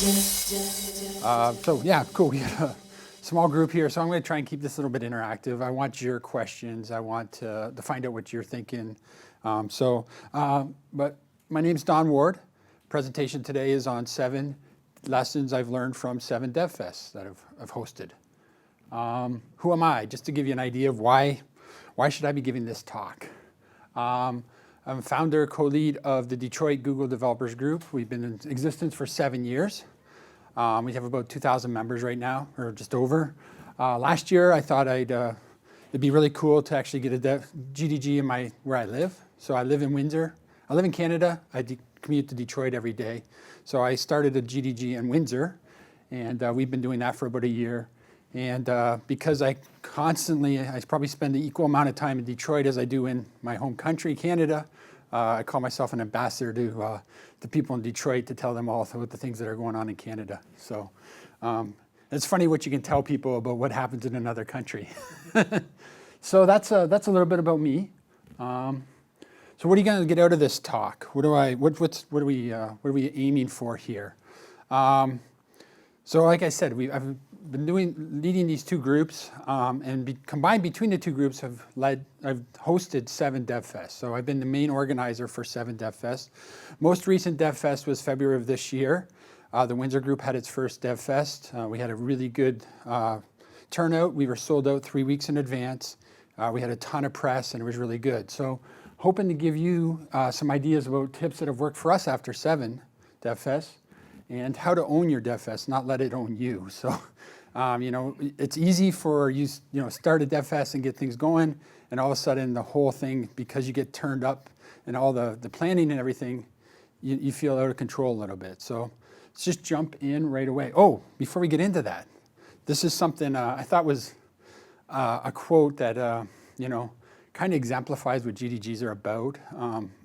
So yeah, cool. We got a small group here, so I'm going to try and keep this a little bit interactive. I want your questions. I want to find out what you're thinking. But my name's Don Ward. Presentation today is on 7 lessons I've learned from 7 DevFests that I've hosted. Who am I? Just to give you an idea of why should I be giving this talk? I'm a founder, co-lead of the Detroit Google Developers Group. We've been in existence for 7 years. We have about 2,000 members right now, or just over. Last year, I thought it'd be really cool to actually get a GDG in where I live. So I live in Windsor. I live in Canada. I commute to Detroit every day. So I started a GDG in Windsor, and we've been doing that for about a year. And because I probably spend the equal amount of time in Detroit as I do in my home country, Canada, I call myself an ambassador to the people in Detroit to tell them all about the things that are going on in Canada. So it's funny what you can tell people about what happens in another country. So that's a little bit about me. So what are you going to get out of this talk? What are we aiming for here? So like I said, I've been leading these 2 groups, and combined between the 2 groups, I've hosted 7 DevFests. So I've been the main organizer for 7 DevFests. Most recent DevFest was February of this year. The Windsor group had its first DevFest. We had a really good turnout. We were sold out 3 weeks in advance. We had a ton of press, and it was really good. So hoping to give you some ideas about tips that have worked for us after 7 DevFests, and how to own your DevFest, not let it own you. So, it's easy for you start a DevFest and get things going, and all of a sudden the whole thing, because you get turned up and all the planning and everything, you feel out of control a little bit. So let's just jump in right away. Oh, before we get into that, this is something I thought was a quote that, kind of exemplifies what GDGs are about.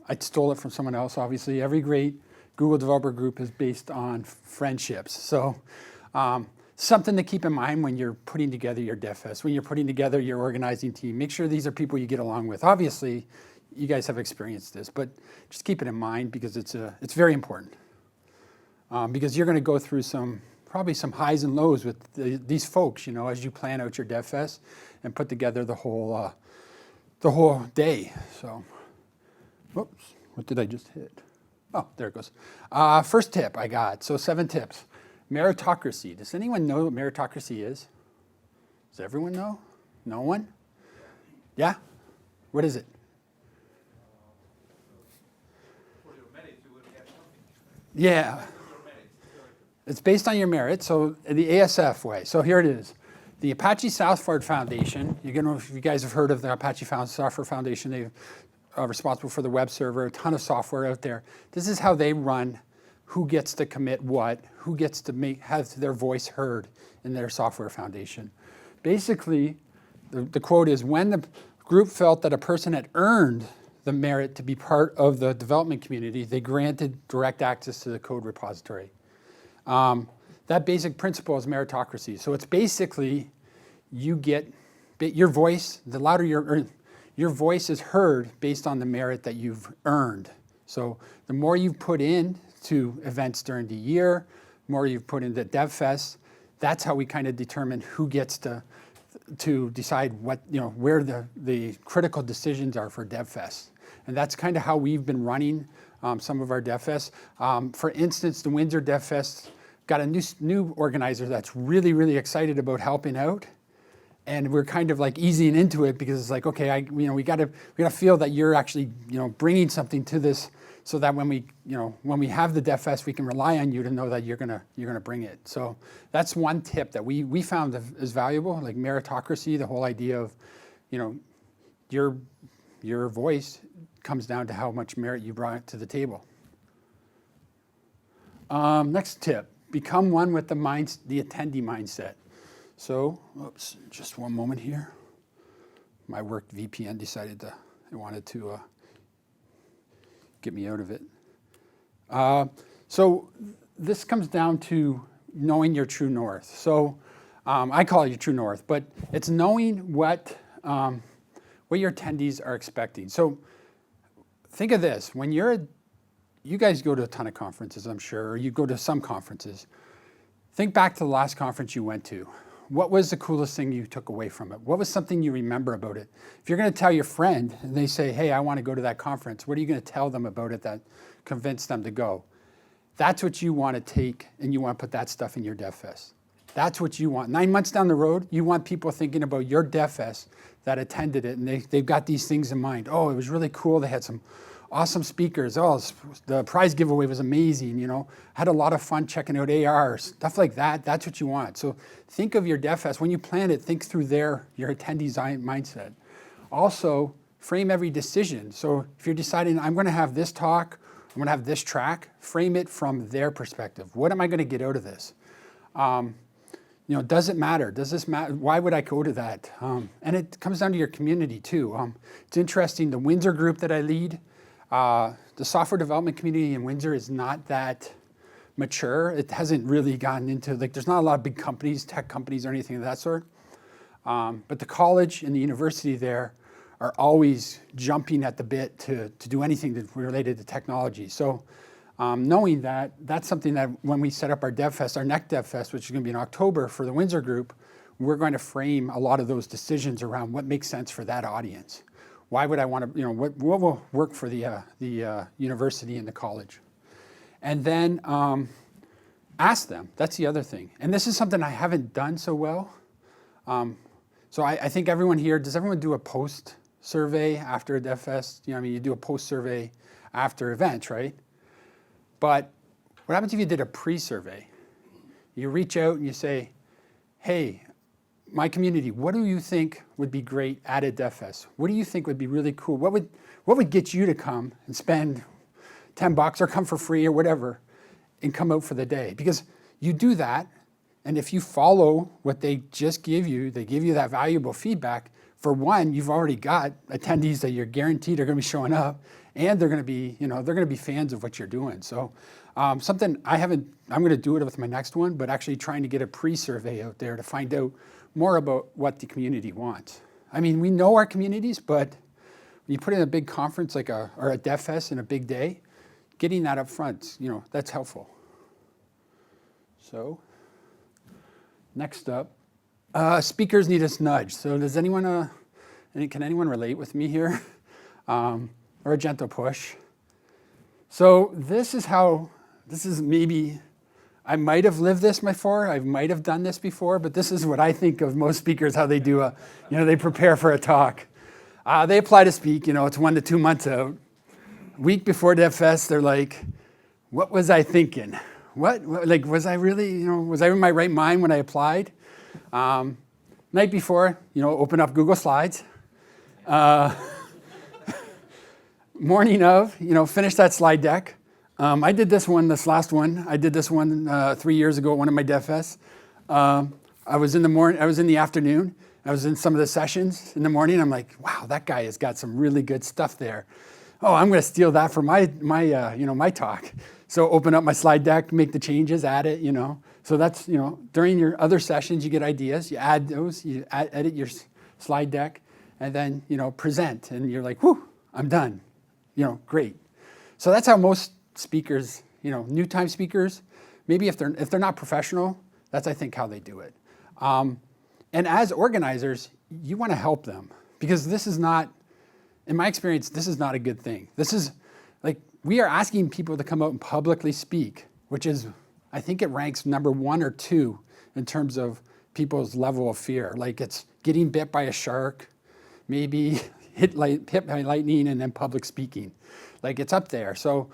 I stole it from someone else, obviously. Every great Google Developer Group is based on friendships. So something to keep in mind when you're putting together your DevFest, when you're putting together your organizing team. Make sure these are people you get along with. Obviously, you guys have experienced this, but just keep it in mind because it's very important. Because you're going to go through probably some highs and lows with these folks, as you plan out your DevFest and put together the whole day. So, whoops, what did I just hit? Oh, there it goes. First tip I got, so 7 tips. Meritocracy. Does anyone know what meritocracy is? Does everyone know? No one? Yeah? What is it? Yeah. It's based on your merit, so the ASF way. So here it is. The Apache Software Foundation, if you guys have heard of the Apache Software Foundation, they're responsible for the web server, a ton of software out there. This is how they run who gets to commit what, who gets to have their voice heard in their software foundation. Basically, the quote is, when the group felt that a person had earned the merit to be part of the development community, they granted direct access to the code repository. That basic principle is meritocracy. So it's basically you get your voice, the louder your voice is heard based on the merit that you've earned. So the more you've put in to events during the year, the more you've put into DevFest, that's how we kind of determine who gets to decide what, where the critical decisions are for DevFest. And that's kind of how we've been running some of our DevFests. For instance, the Windsor DevFest got a new organizer that's really, really excited about helping out. And we're kind of like easing into it because it's like, okay, we gotta feel that you're actually, bringing something to this, so that when we have the DevFest, we can rely on you to know that you're gonna bring it. So that's one tip that we found is valuable, like meritocracy, the whole idea of, your voice comes down to how much merit you brought to the table. Next tip, become one with the attendee mindset. So, oops, just one moment here. My work VPN decided it wanted to get me out of it. So this comes down to knowing your true north. So I call it your true north, but it's knowing what your attendees are expecting. So think of this: when you're you guys go to a ton of conferences, I'm sure, or you go to some conferences. Think back to the last conference you went to. What was the coolest thing you took away from it? What was something you remember about it? If you're going to tell your friend and they say, hey, I want to go to that conference, what are you going to tell them about it that convinced them to go? That's what you want to take, and you want to put that stuff in your DevFest. That's what you want. 9 months down the road, you want people thinking about your DevFest that attended it, and they've got these things in mind. Oh, it was really cool. They had some awesome speakers. Oh, the prize giveaway was amazing, you know. Had a lot of fun checking out AR, stuff like that. That's what you want. So think of your DevFest. When you plan it, think through your attendees' mindset. Also, frame every decision. So if you're deciding, I'm going to have this talk, I'm going to have this track, frame it from their perspective. What am I going to get out of this? You know, does it matter? Does this matter? Why would I go to that? And it comes down to your community too. It's interesting, the Windsor group that I lead, the software development community in Windsor is not that mature. It hasn't really gotten into, like, there's not a lot of big companies, tech companies or anything of that sort. But the college and the university there are always jumping at the bit to do anything that's related to technology. So knowing that, that's something that when we set up our DevFest, our next DevFest, which is going to be in October for the Windsor group, we're going to frame a lot of those decisions around what makes sense for that audience. Why would I want to, you know, what will work for the university and the college? And then ask them. That's the other thing. And this is something I haven't done so well. So I think everyone here, does everyone do a post survey after a DevFest? You know, I mean, you do a post survey after events, right? But what happens if you did a pre-survey? You reach out and you say, hey, my community, what do you think would be great at a DevFest? What do you think would be really cool? What would get you to come and spend $10 or come for free or whatever and come out for the day? Because you do that, and if you follow what they just give you, they give you that valuable feedback. For one, you've already got attendees that you're guaranteed are going to be showing up, and they're going to be, you know, they're going to be fans of what you're doing. So something I'm going to do it with my next one, but actually trying to get a pre-survey out there to find out more about what the community wants. I mean, we know our communities, but when you put in a big conference like or a DevFest in a big day, getting that up front, you know, that's helpful. So next up, speakers need a nudge. So does anyone, can anyone relate with me here? Or a gentle push. So this is maybe, I might have lived this before, I might have done this before, but this is what I think of most speakers, how they do they prepare for a talk. They apply to speak, you know, it's 1 to 2 months out. Week before DevFest, they're like, what was I thinking? Like, was I really, you know, was I in my right mind when I applied? Night before, you know, open up Google Slides. Morning of, you know, finish that slide deck. I did this last one. I did this one 3 years ago at one of my DevFests. I was in the afternoon. I was in some of the sessions in the morning. I'm like, wow, that guy has got some really good stuff there. Oh, I'm going to steal that for my talk. So open up my slide deck, make the changes, add it, you know. So that's, you know, during your other sessions, you get ideas, you add those, edit your slide deck, and then, you know, present. And you're like, whew, I'm done. You know, great. So that's how most speakers, you know, new time speakers, maybe if they're not professional, that's, I think, how they do it. And as organizers, you want to help them, because this is not, in my experience, this is not a good thing. This is like, we are asking people to come out and publicly speak, which is, I think it ranks number 1 or 2 in terms of people's level of fear. Like, it's getting bit by a shark, maybe hit by lightning, and then public speaking. Like, it's up there. So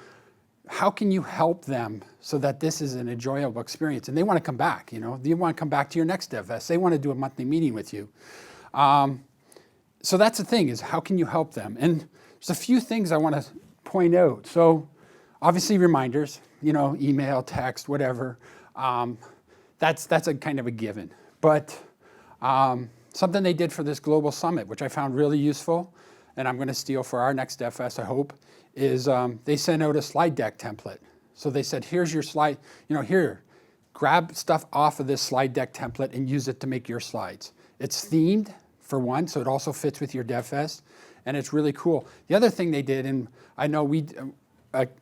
how can you help them so that this is an enjoyable experience? And they want to come back, you know. They want to come back to your next DevFest. They want to do a monthly meeting with you. So that's the thing, is how can you help them? And there's a few things I want to point out. So obviously reminders, you know, email, text, whatever. That's a kind of a given. But something they did for this Global Summit, which I found really useful, and I'm going to steal for our next DevFest, I hope, is they sent out a slide deck template. So they said, here's your slide, you know, here, grab stuff off of this slide deck template and use it to make your slides. It's themed, for one, so it also fits with your DevFest, and it's really cool. The other thing they did, and I know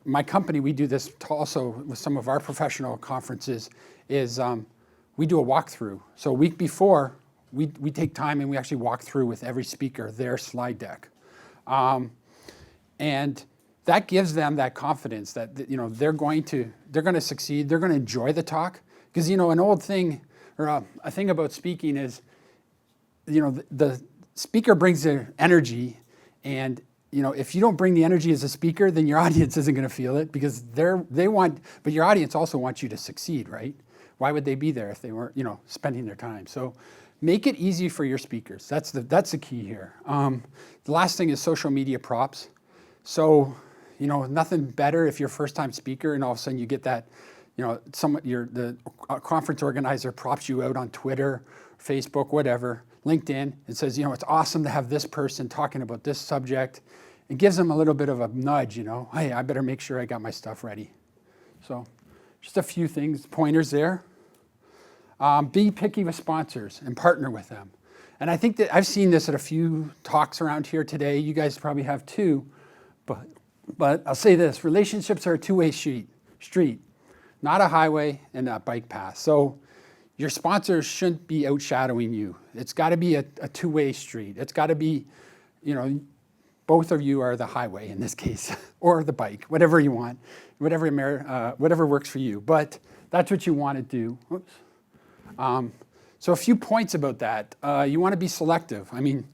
my company, we do this also with some of our professional conferences, is we do a walkthrough. So a week before, we take time and we actually walk through with every speaker their slide deck. And that gives them that confidence that they're going to succeed, they're going to enjoy the talk. Because an old thing, or a thing about speaking is, the speaker brings their energy, and if you don't bring the energy as a speaker, then your audience isn't going to feel it, because but your audience also wants you to succeed, right? Why would they be there if they weren't, spending their time? So make it easy for your speakers. That's the key here. The last thing is social media props. So, nothing better if you're a first-time speaker and all of a sudden you get that, the conference organizer props you out on Twitter, Facebook, whatever, LinkedIn, and says, it's awesome to have this person talking about this subject. It gives them a little bit of a nudge, hey, I better make sure I got my stuff ready. So just a few things, pointers there. Be picky with sponsors and partner with them. And I think that I've seen this at a few talks around here today. You guys probably have too. But I'll say this, relationships are a two-way street, not a highway and a bike path. So your sponsors shouldn't be outshadowing you. It's got to be a two-way street. It's got to be, both of you are the highway in this case, or the bike, whatever you want, whatever works for you. But that's what you want to do. Oops. So a few points about that. You want to be selective. I mean,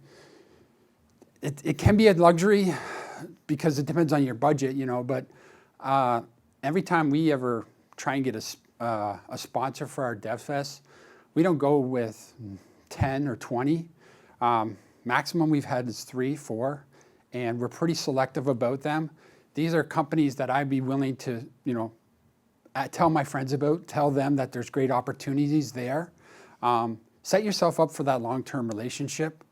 it can be a luxury because it depends on your budget, but every time we ever try and get a sponsor for our DevFest, we don't go with 10 or 20. Maximum we've had is 3, 4, and we're pretty selective about them. These are companies that I'd be willing to, tell my friends about, tell them that there's great opportunities there. Set yourself up for that long-term relationship.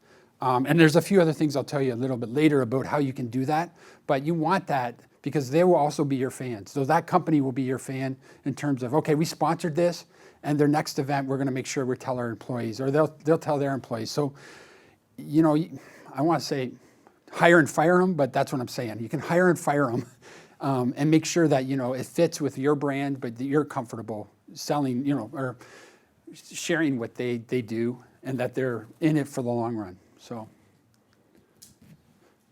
And there's a few other things I'll tell you a little bit later about how you can do that, but you want that because they will also be your fans. So that company will be your fan in terms of, okay, we sponsored this, and their next event, we're gonna make sure we tell our employees, or they'll tell their employees. So, I wanna say hire and fire them, but that's what I'm saying. You can hire and fire them and make sure that, it fits with your brand, but that you're comfortable selling, or sharing what they do, and that they're in it for the long run. So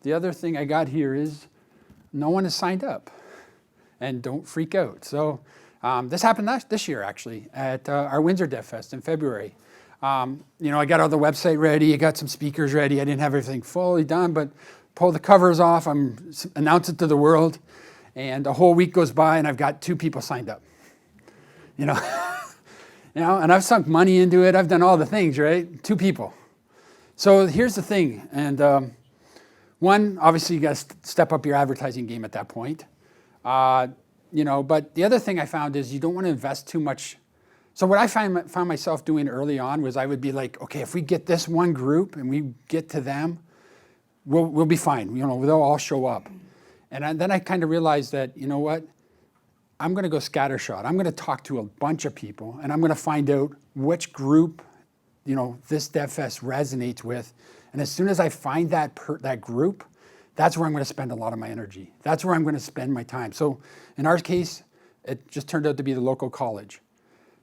the other thing I got here is no one has signed up, and don't freak out. So this happened this year actually at our Windsor DevFest in February. I got all the website ready, I got some speakers ready. I didn't have everything fully done, but pull the covers off, announce it to the world, and a whole week goes by and I've got 2 people signed up. And I've sunk money into it. I've done all the things, right? 2 people. So here's the thing, and one, obviously you got to step up your advertising game at that point. But the other thing I found is you don't want to invest too much. So what I found myself doing early on was I would be like, okay, if we get this one group and we get to them, we'll be fine. They'll all show up. And then I kind of realized that, I'm going to go scattershot. I'm going to talk to a bunch of people, and I'm going to find out which group, this DevFest resonates with. And as soon as I find that group, that's where I'm going to spend a lot of my energy. That's where I'm going to spend my time. So in our case, it just turned out to be the local college.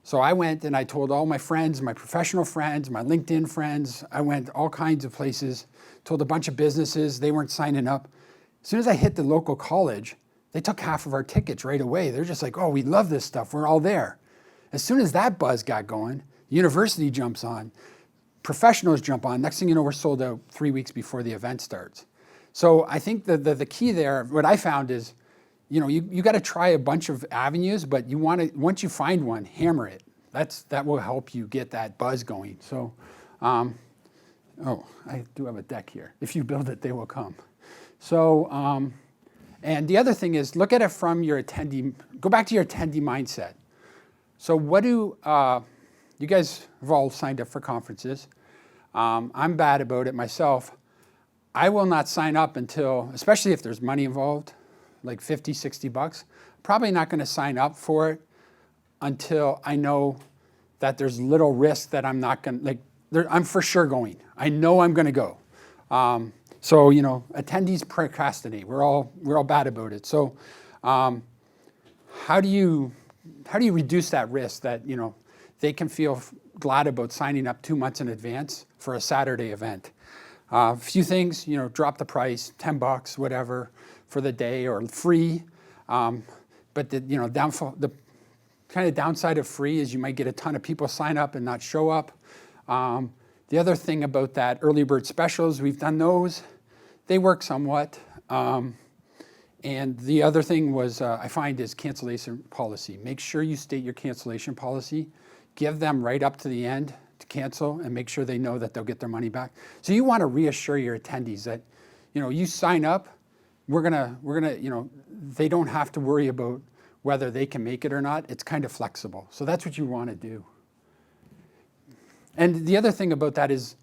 So I went and I told all my friends, my professional friends, my LinkedIn friends. I went all kinds of places, told a bunch of businesses. They weren't signing up. As soon as I hit the local college, they took half of our tickets right away. They're just like, oh, we love this stuff. We're all there. As soon as that buzz got going, university jumps on, professionals jump on. Next thing you know, we're sold out 3 weeks before the event starts. So I think the key there, what I found is, you got to try a bunch of avenues, but you want to, once you find one, hammer it. That will help you get that buzz going. So, I do have a deck here. If you build it, they will come. So, and the other thing is, look at it from your attendee, go back to your attendee mindset. So what do, you guys have all signed up for conferences. I'm bad about it myself. I will not sign up until, especially if there's money involved, like 50, 60 bucks, probably not going to sign up for it until I know that there's little risk that I'm not going to, I'm for sure going. I know I'm going to go. So, attendees procrastinate. We're all bad about it. So How do you reduce that risk that, they can feel glad about signing up 2 months in advance for a Saturday event? A few things, drop the price, $10, whatever, for the day, or free. But the kind of downside of free is you might get a ton of people sign up and not show up. The other thing about that early bird specials, we've done those. They work somewhat. And the other thing was, I find, is cancellation policy. Make sure you state your cancellation policy. Give them right up to the end to cancel, and make sure they know that they'll get their money back. So you want to reassure your attendees that, you sign up, we're gonna, they don't have to worry about whether they can make it or not. It's kind of flexible. So that's what you want to do. And the other thing about that is,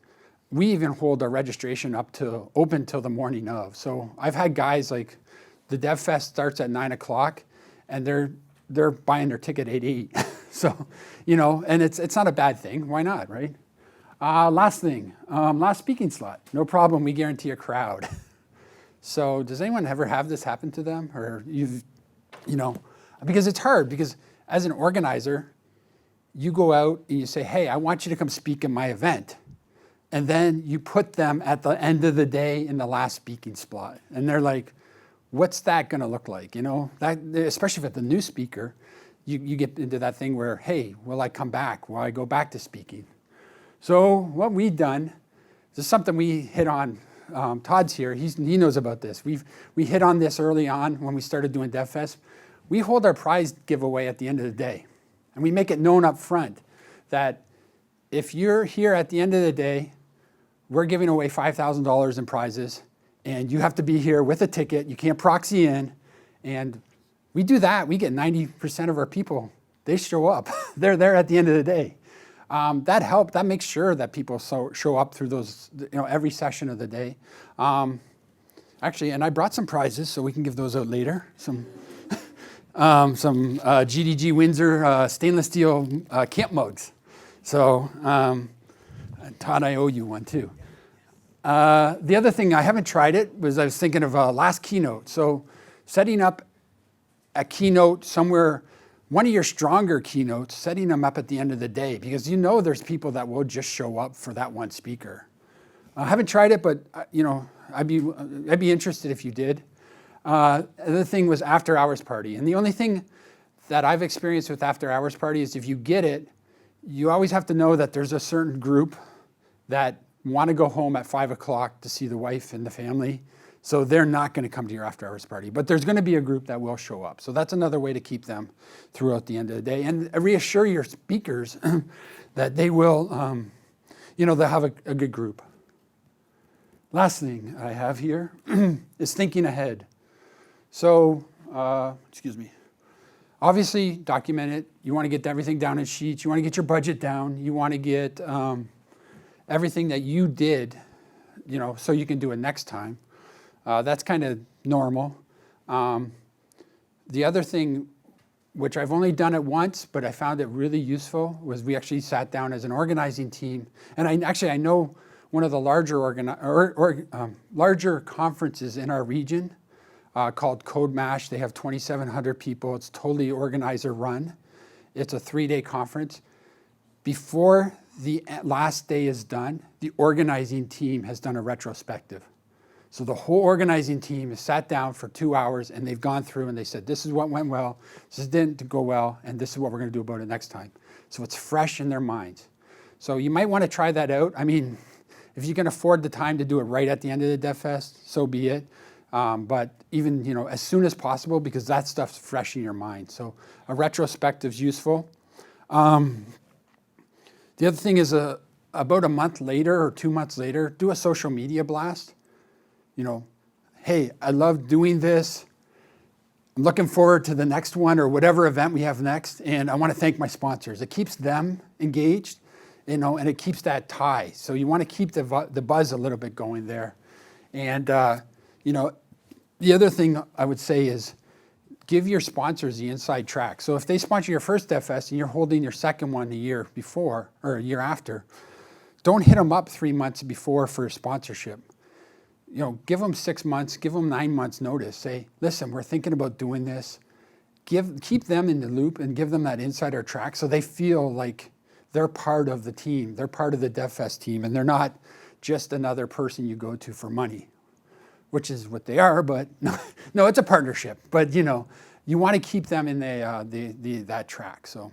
we even hold our registration open till the morning of. So I've had guys like, the DevFest starts at 9 o'clock, and they're buying their ticket at 8. So, and it's not a bad thing. Why not, right? Last thing, last speaking slot. No problem, we guarantee a crowd. So does anyone ever have this happen to them? Or because it's hard, because as an organizer, you go out and you say, hey, I want you to come speak in my event. And then you put them at the end of the day in the last speaking slot. And they're like, what's that going to look like? That, especially if it's a new speaker, you get into that thing where, hey, will I come back? Will I go back to speaking? So what we've done, this is something we hit on. Todd's here. He knows about this. We hit on this early on when we started doing DevFest. We hold our prize giveaway at the end of the day. And we make it known up front that if you're here at the end of the day, we're giving away $5,000 in prizes. And you have to be here with a ticket. You can't proxy in. And we do that. We get 90% of our people. They show up. They're there at the end of the day. That helps. That makes sure that people show up through those, every session of the day. Actually, and I brought some prizes, so we can give those out later. Some GDG Windsor stainless steel camp mugs. So, Todd, I owe you one too. The other thing, I haven't tried it, was I was thinking of last keynote. So setting up a keynote somewhere, one of your stronger keynotes, setting them up at the end of the day, because there's people that will just show up for that one speaker. I haven't tried it, but I'd be interested if you did. The other thing was after hours party. And the only thing that I've experienced with after hours party is if you get it, you always have to know that there's a certain group that want to go home at 5 o'clock to see the wife and the family. So they're not going to come to your after hours party, but there's going to be a group that will show up. So that's another way to keep them throughout the end of the day, and reassure your speakers that they will, they'll have a good group. Last thing I have here is thinking ahead. So, obviously document it. You want to get everything down in sheets. You want to get your budget down. You want to get everything that you did, so you can do it next time. That's kind of normal. The other thing, which I've only done it once, but I found it really useful, was we actually sat down as an organizing team. And I know one of the larger conferences in our region called Code Mash. They have 2,700 people. It's totally organizer run. It's a 3-day conference. Before the last day is done, the organizing team has done a retrospective. So the whole organizing team has sat down for 2 hours, and they've gone through and they said, this is what went well, this didn't go well, and this is what we're going to do about it next time. So it's fresh in their minds. So you might want to try that out. I mean, if you can afford the time to do it right at the end of the DevFest, so be it. But even, as soon as possible, because that stuff's fresh in your mind. So a retrospective is useful. The other thing is about a month later or 2 months later, do a social media blast. Hey, I love doing this. I'm looking forward to the next one or whatever event we have next, and I want to thank my sponsors. It keeps them engaged, and it keeps that tie. So you want to keep the buzz a little bit going there. And, the other thing I would say is give your sponsors the inside track. So if they sponsor your first DevFest and you're holding your second one a year before or a year after, don't hit them up 3 months before for sponsorship. give them 6 months, give them 9 months notice. Say, listen, we're thinking about doing this. Keep them in the loop and give them that insider track so they feel like they're part of the team. They're part of the DevFest team, and they're not just another person you go to for money, which is what they are. But no, it's a partnership. But you want to keep them in that track. So.